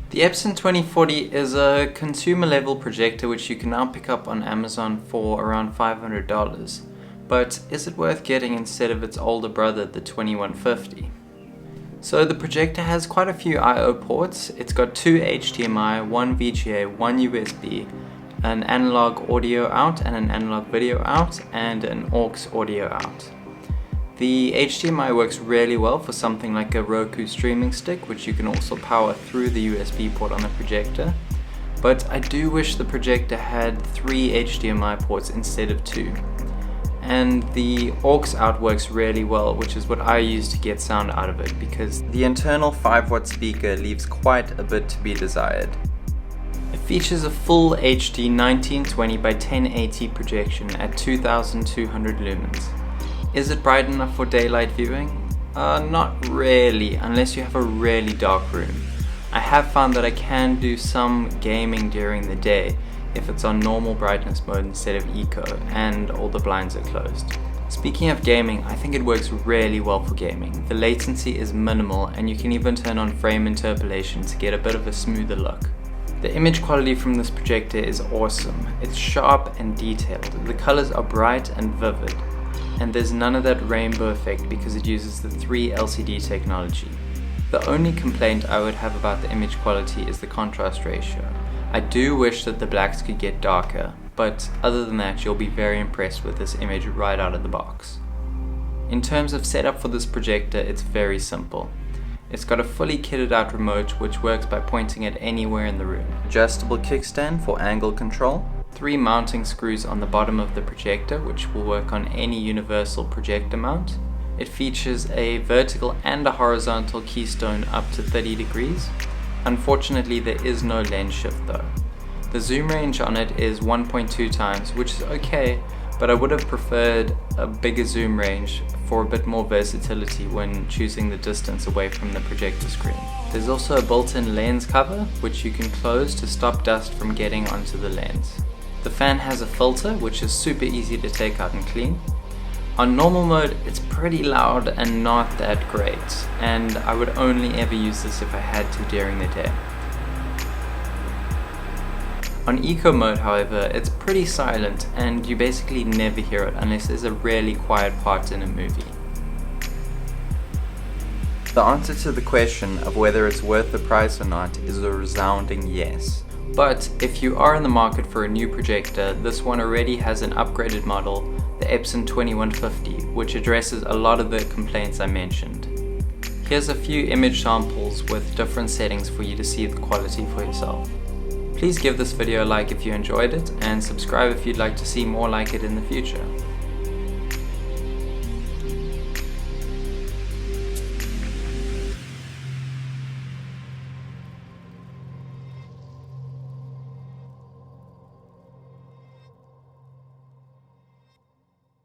The Epson 2040 is a consumer level projector which you can now pick up on Amazon for around $500. But is it worth getting instead of its older brother, the 2150? So the projector has quite a few I/O ports. It's got two HDMI, one VGA, one USB, an analog audio out and an analog video out, and an aux audio out. The HDMI works really well for something like a Roku streaming stick, which you can also power through the USB port on the projector. But I do wish the projector had 3 HDMI ports instead of 2. And the aux out works really well, which is what I use to get sound out of it, because the internal 5-watt speaker leaves quite a bit to be desired. It features a full HD 1920 by 1080 projection at 2200 lumens. Is it bright enough for daylight viewing? Not really, unless you have a really dark room. I have found that I can do some gaming during the day if it's on normal brightness mode instead of eco and all the blinds are closed. Speaking of gaming, I think it works really well for gaming. The latency is minimal and you can even turn on frame interpolation to get a bit of a smoother look. The image quality from this projector is awesome. It's sharp and detailed. The colors are bright and vivid. And there's none of that rainbow effect because it uses the 3 LCD technology. The only complaint I would have about the image quality is the contrast ratio. I do wish that the blacks could get darker, but other than that you'll be very impressed with this image right out of the box. In terms of setup for this projector, it's very simple. It's got a fully kitted out remote which works by pointing it anywhere in the room. Adjustable kickstand for angle control. 3 mounting screws on the bottom of the projector which will work on any universal projector mount. It features a vertical and a horizontal keystone up to 30 degrees. Unfortunately, there is no lens shift though. The zoom range on it is 1.2 times, which is okay, but I would have preferred a bigger zoom range for a bit more versatility when choosing the distance away from the projector screen. There's also a built-in lens cover, which you can close to stop dust from getting onto the lens. The fan has a filter, which is super easy to take out and clean. On normal mode, it's pretty loud and not that great, and I would only ever use this if I had to during the day. On eco mode, however, it's pretty silent and you basically never hear it unless there's a really quiet part in a movie. The answer to the question of whether it's worth the price or not is a resounding yes. But if you are in the market for a new projector, this one already has an upgraded model, the Epson 2150, which addresses a lot of the complaints I mentioned. Here's a few image samples with different settings for you to see the quality for yourself. Please give this video a like if you enjoyed it, and subscribe if you'd like to see more like it in the future.